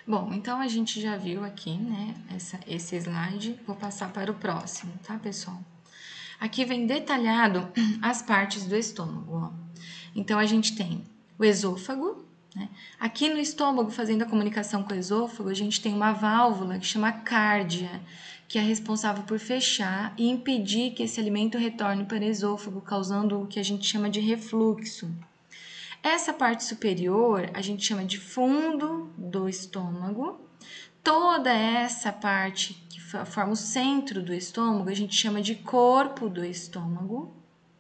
Bom, então a gente já viu aqui, né, esse slide. Vou passar para o próximo, tá, pessoal? Aqui vem detalhado as partes do estômago, ó. Então, a gente tem o esôfago, né? Aqui no estômago, fazendo a comunicação com o esôfago, a gente tem uma válvula que chama cárdia, que é responsável por fechar e impedir que esse alimento retorne para o esôfago, causando o que a gente chama de refluxo. Essa parte superior a gente chama de fundo do estômago. Toda essa parte que forma o centro do estômago a gente chama de corpo do estômago,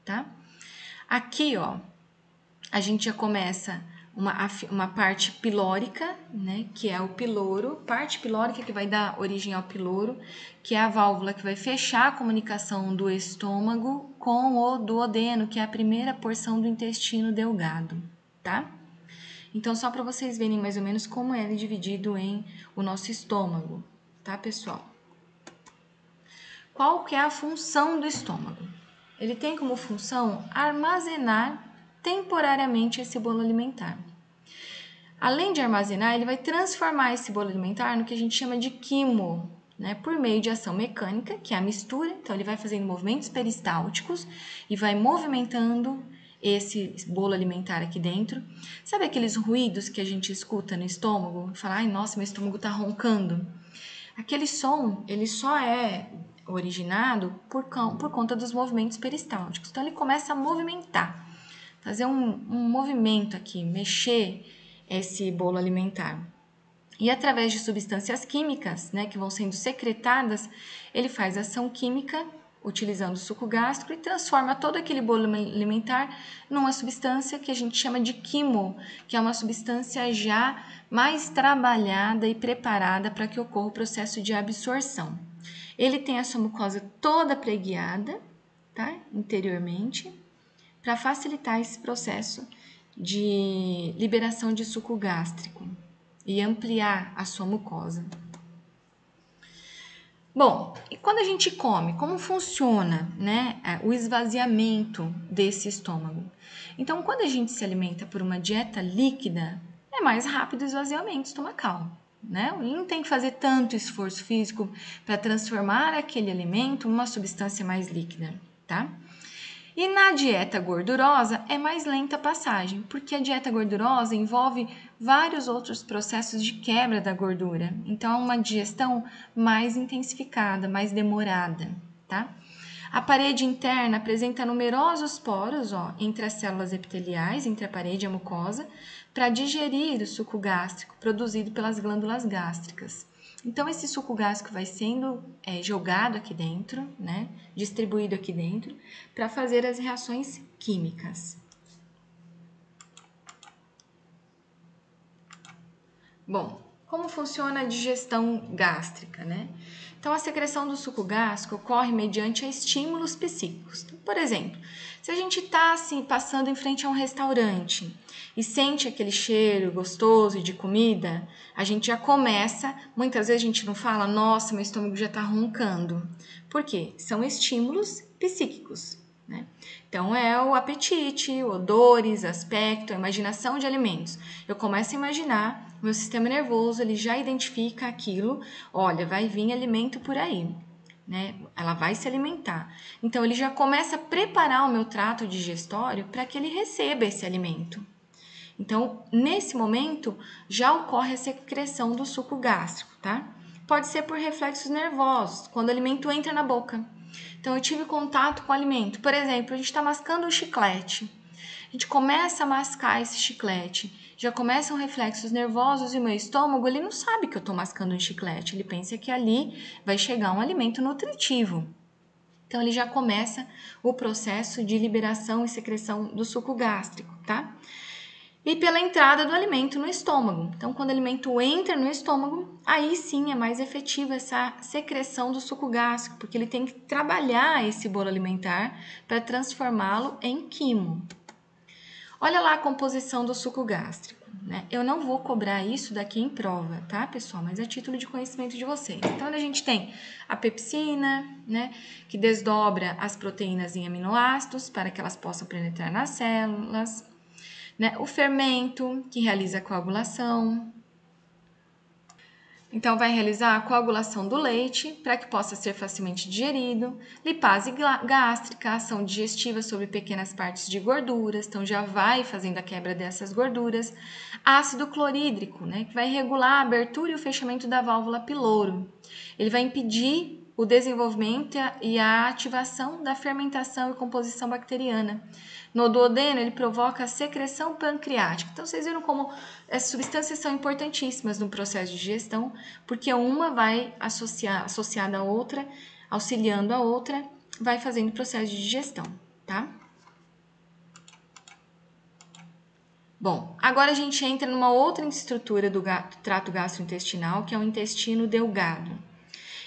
tá? Aqui, ó, a gente já começa uma parte pilórica, né, que é o piloro, parte pilórica que vai dar origem ao piloro, que é a válvula que vai fechar a comunicação do estômago com o duodeno, que é a primeira porção do intestino delgado, tá? Então, só para vocês verem mais ou menos como é dividido em o nosso estômago, tá, pessoal? Qual que é a função do estômago? Ele tem como função armazenar temporariamente esse bolo alimentar. Além de armazenar, ele vai transformar esse bolo alimentar no que a gente chama de quimo, né? Por meio de ação mecânica, que é a mistura. Então, ele vai fazendo movimentos peristálticos e vai movimentando esse bolo alimentar aqui dentro. Sabe aqueles ruídos que a gente escuta no estômago? Fala, ai, nossa, meu estômago tá roncando. Aquele som, ele só é originado por conta dos movimentos peristálticos. Então, ele começa a movimentar, fazer um movimento aqui, mexer esse bolo alimentar. E através de substâncias químicas, né, que vão sendo secretadas, ele faz ação química utilizando o suco gástrico e transforma todo aquele bolo alimentar numa substância que a gente chama de quimo, que é uma substância já mais trabalhada e preparada para que ocorra o processo de absorção. Ele tem a sua mucosa toda preguiada, tá? Interiormente, para facilitar esse processo de liberação de suco gástrico e ampliar a sua mucosa. Bom, e quando a gente come, como funciona, né, o esvaziamento desse estômago? Então, quando a gente se alimenta por uma dieta líquida, é mais rápido o esvaziamento estomacal, né? Ele não tem que fazer tanto esforço físico para transformar aquele alimento em uma substância mais líquida, tá? E na dieta gordurosa é mais lenta a passagem, porque a dieta gordurosa envolve vários outros processos de quebra da gordura. Então, é uma digestão mais intensificada, mais demorada, tá? A parede interna apresenta numerosos poros, ó, entre as células epiteliais, entre a parede e a mucosa, para digerir o suco gástrico produzido pelas glândulas gástricas. Então, esse suco gástrico vai sendo jogado aqui dentro, né, distribuído aqui dentro, para fazer as reações químicas. Bom, como funciona a digestão gástrica, né? Então, a secreção do suco gástrico ocorre mediante estímulos psíquicos. Então, por exemplo, se a gente está assim, passando em frente a um restaurante e sente aquele cheiro gostoso de comida, a gente já começa, muitas vezes a gente não fala, nossa, meu estômago já está roncando. Por quê? São estímulos psíquicos, né? Então, é o apetite, odores, aspecto, a imaginação de alimentos. Eu começo a imaginar, meu sistema nervoso ele já identifica aquilo, olha, vai vir alimento por aí, né? Ela vai se alimentar. Então, ele já começa a preparar o meu trato digestório para que ele receba esse alimento. Então, nesse momento, já ocorre a secreção do suco gástrico, tá? Pode ser por reflexos nervosos, quando o alimento entra na boca. Então, eu tive contato com o alimento. Por exemplo, a gente está mascando um chiclete. A gente começa a mascar esse chiclete. Já começam reflexos nervosos e o meu estômago, ele não sabe que eu estou mascando um chiclete. Ele pensa que ali vai chegar um alimento nutritivo. Então, ele já começa o processo de liberação e secreção do suco gástrico, tá? E pela entrada do alimento no estômago. Então, quando o alimento entra no estômago, aí sim é mais efetiva essa secreção do suco gástrico, porque ele tem que trabalhar esse bolo alimentar para transformá-lo em quimo. Olha lá a composição do suco gástrico, né? Eu não vou cobrar isso daqui em prova, tá, pessoal? Mas é título de conhecimento de vocês. Então, a gente tem a pepsina, né? Que desdobra as proteínas em aminoácidos para que elas possam penetrar nas células. Né? O fermento, que realiza a coagulação. Então, vai realizar a coagulação do leite para que possa ser facilmente digerido, lipase gástrica, ação digestiva sobre pequenas partes de gorduras, então já vai fazendo a quebra dessas gorduras, ácido clorídrico, né, que vai regular a abertura e o fechamento da válvula piloro. Ele vai impedir o desenvolvimento e a ativação da fermentação e composição bacteriana. No duodeno, ele provoca a secreção pancreática. Então, vocês viram como essas substâncias são importantíssimas no processo de digestão, porque uma vai associada à outra, auxiliando a outra, vai fazendo o processo de digestão, tá? Bom, agora a gente entra numa outra estrutura do trato gastrointestinal, que é o intestino delgado.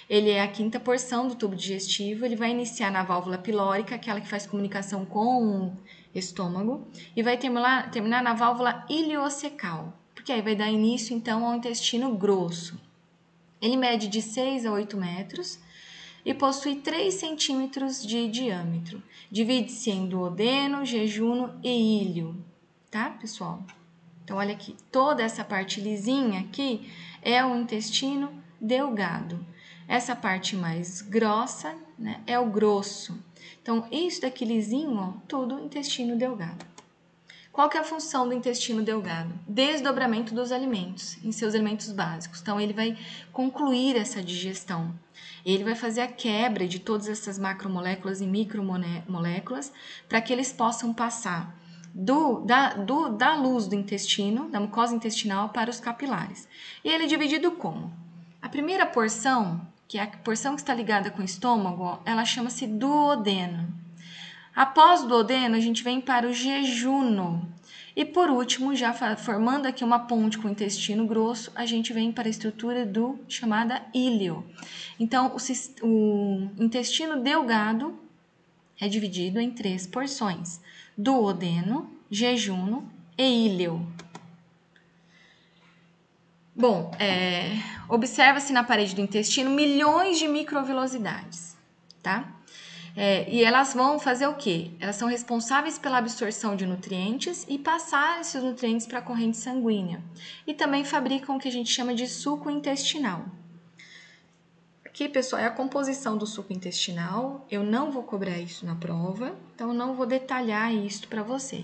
Ele é a quinta porção do tubo digestivo, ele vai iniciar na válvula pilórica, aquela que faz comunicação com o estômago, e vai terminar na válvula iliocecal, porque aí vai dar início então ao intestino grosso. Ele mede de 6 a 8 metros e possui 3 centímetros de diâmetro. Divide-se em duodeno, jejuno e íleo, tá, pessoal? Então, olha aqui, toda essa parte lisinha aqui é o intestino delgado. Essa parte mais grossa, né, é o grosso. Então, isso daqui lisinho, ó, tudo intestino delgado. Qual que é a função do intestino delgado? Desdobramento dos alimentos, em seus elementos básicos. Então, ele vai concluir essa digestão. Ele vai fazer a quebra de todas essas macromoléculas e micromoléculas para que eles possam passar da luz do intestino, da mucosa intestinal, para os capilares. E ele é dividido como? A primeira porção, que é a porção que está ligada com o estômago, ela chama-se duodeno. Após o duodeno, a gente vem para o jejuno. E por último, já formando aqui uma ponte com o intestino grosso, a gente vem para a estrutura chamada íleo. Então, o intestino delgado é dividido em 3 porções: duodeno, jejuno e íleo. Bom, observa-se na parede do intestino milhões de microvilosidades, tá? E elas vão fazer o quê? Elas são responsáveis pela absorção de nutrientes e passar esses nutrientes para a corrente sanguínea. E também fabricam o que a gente chama de suco intestinal. Aqui, pessoal, é a composição do suco intestinal. Eu não vou cobrar isso na prova, então não vou detalhar isso para vocês.